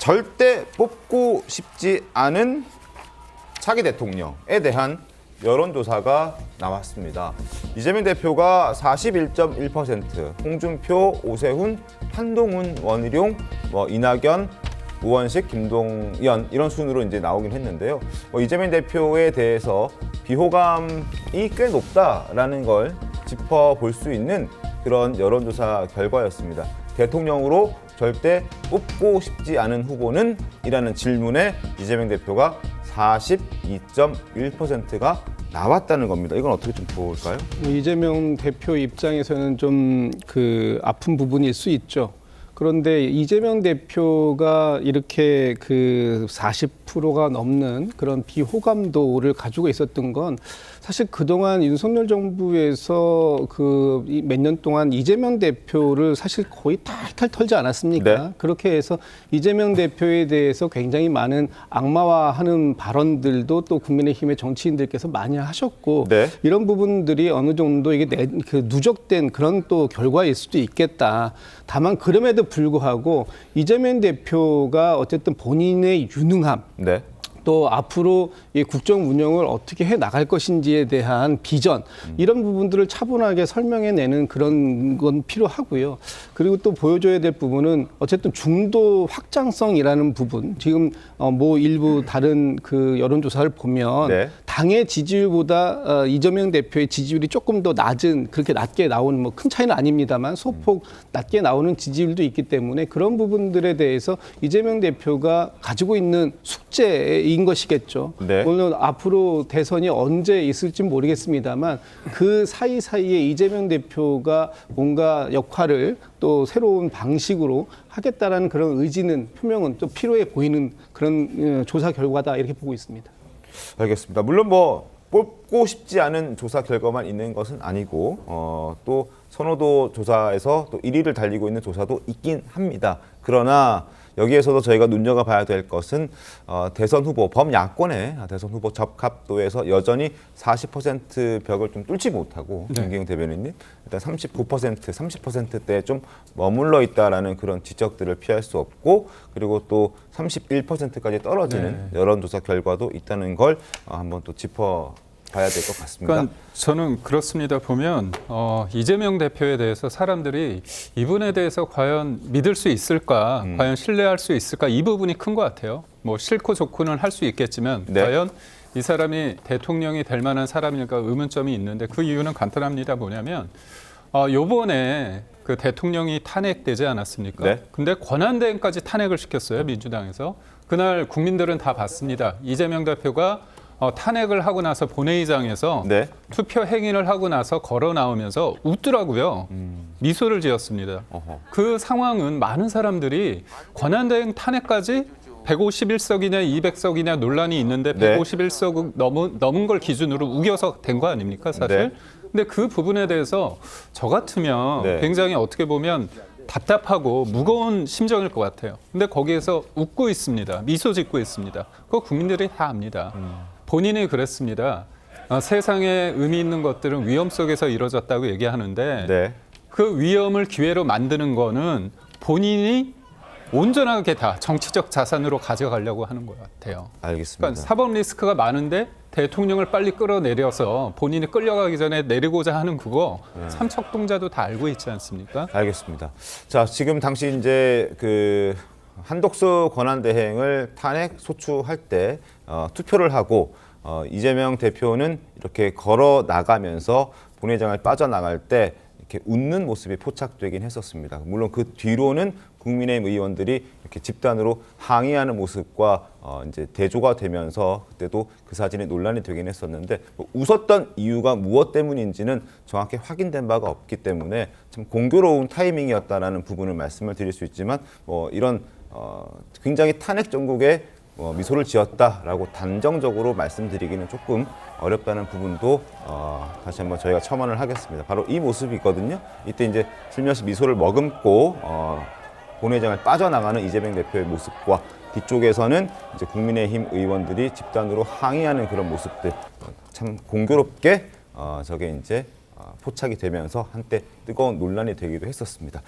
절대 뽑고 싶지 않은 차기 대통령에 대한 여론조사가 나왔습니다. 이재명 대표가 41.1%, 홍준표, 오세훈, 한동훈, 원희룡, 이낙연, 우원식, 김동연 이런 순으로 이제 나오긴 했는데요. 이재명 대표에 대해서 비호감이 꽤 높다라는 걸 짚어볼 수 있는 그런 여론조사 결과였습니다. 대통령으로 절대 뽑고 싶지 않은 후보는? 이라는 질문에 이재명 대표가 42.1%가 나왔다는 겁니다. 이건 어떻게 좀 볼까요? 이재명 대표 입장에서는 좀 아픈 부분일 수 있죠. 그런데 이재명 대표가 이렇게 40%가 넘는 그런 비호감도를 가지고 있었던 건 사실 그동안 윤석열 정부에서 몇 년 동안 이재명 대표를 사실 거의 탈탈 털지 않았습니까? 네. 그렇게 해서 이재명 대표에 대해서 굉장히 많은 악마화하는 발언들도 또 국민의힘의 정치인들께서 많이 하셨고 네. 이런 부분들이 어느 정도 이게 누적된 그런 또 결과일 수도 있겠다. 다만 그럼에도 불구하고 이재명 대표가 어쨌든 본인의 유능함, 네. 또 앞으로 이 국정 운영을 어떻게 해 나갈 것인지에 대한 비전 이런 부분들을 차분하게 설명해내는 그런 건 필요하고요. 그리고 또 보여줘야 될 부분은 어쨌든 중도 확장성이라는 부분. 지금 일부 다른 여론조사를 보면 네. 당의 지지율보다 이재명 대표의 지지율이 조금 더 낮은 그렇게 낮게 나오는 큰 차이는 아닙니다만 소폭 낮게 나오는 지지율도 있기 때문에 그런 부분들에 대해서 이재명 대표가 가지고 있는 숙제인 것이겠죠. 네. 물론 앞으로 대선이 언제 있을지 모르겠습니다만 그 사이사이에 이재명 대표가 뭔가 역할을 또 새로운 방식으로 하겠다라는 그런 의지는 표명은 또 필요해 보이는 그런 조사 결과다 이렇게 보고 있습니다. 알겠습니다. 물론 뽑고 싶지 않은 조사 결과만 있는 것은 아니고 또 선호도 조사에서 또 1위를 달리고 있는 조사도 있긴 합니다. 그러나 여기에서도 저희가 눈여겨봐야 될 것은 대선 후보, 범야권의 대선 후보 적합도에서 여전히 40% 벽을 좀 뚫지 못하고 김기영 대변인님 일단 30%대에 좀 머물러 있다라는 그런 지적들을 피할 수 없고 그리고 또 31%까지 떨어지는 여론조사 결과도 있다는 걸 한번 또 짚어봐야 될 것 같습니다. 그러니까 저는 그렇습니다. 보면 이재명 대표에 대해서 사람들이 이분에 대해서 과연 믿을 수 있을까, 과연 신뢰할 수 있을까 이 부분이 큰 것 같아요. 싫고 좋고는 할 수 있겠지만 네. 과연 이 사람이 대통령이 될 만한 사람일까 의문점이 있는데 그 이유는 간단합니다. 뭐냐면 요번에 대통령이 탄핵되지 않았습니까? 네. 근데 권한대행까지 탄핵을 시켰어요. 민주당에서. 그날 국민들은 다 봤습니다. 이재명 대표가 탄핵을 하고 나서 본회의장에서 네. 투표 행위를 하고 나서 걸어 나오면서 웃더라고요. 미소를 지었습니다. 어허. 그 상황은 많은 사람들이 권한대행 탄핵까지 151석이냐 200석이냐 논란이 있는데 네. 151석 넘은 걸 기준으로 우겨서 된 거 아닙니까 사실? 네. 근데 그 부분에 대해서 저 같으면 네. 굉장히 어떻게 보면 답답하고 무거운 심정일 것 같아요. 근데 거기에서 웃고 있습니다. 미소 짓고 있습니다. 그거 국민들이 다 압니다. 본인이 그랬습니다. 세상에 의미 있는 것들은 위험 속에서 이루어졌다고 얘기하는데 네. 그 위험을 기회로 만드는 거는 본인이 온전하게 다 정치적 자산으로 가져가려고 하는 것 같아요. 알겠습니다. 그러니까 사법 리스크가 많은데 대통령을 빨리 끌어내려서 본인이 끌려가기 전에 내리고자 하는 그거 삼척동자도 다 알고 있지 않습니까? 알겠습니다. 자, 지금 당시 이제 한덕수 권한대행을 탄핵 소추할 때 투표를 하고 이재명 대표는 이렇게 걸어 나가면서 본회의장을 빠져나갈 때 이렇게 웃는 모습이 포착되긴 했었습니다. 물론 그 뒤로는 국민의힘 의원들이 이렇게 집단으로 항의하는 모습과 이제 대조가 되면서 그때도 그 사진이 논란이 되긴 했었는데 웃었던 이유가 무엇 때문인지는 정확히 확인된 바가 없기 때문에 참 공교로운 타이밍이었다라는 부분을 말씀을 드릴 수 있지만 이런 굉장히 탄핵 정국에 미소를 지었다라고 단정적으로 말씀드리기는 조금 어렵다는 부분도 다시 한번 저희가 첨언을 하겠습니다. 바로 이 모습이거든요. 이때 이제 슬며시 미소를 머금고 본회의장을 빠져나가는 이재명 대표의 모습과 뒤쪽에서는 이제 국민의힘 의원들이 집단으로 항의하는 그런 모습들 참 공교롭게 저게 이제 포착이 되면서 한때 뜨거운 논란이 되기도 했었습니다.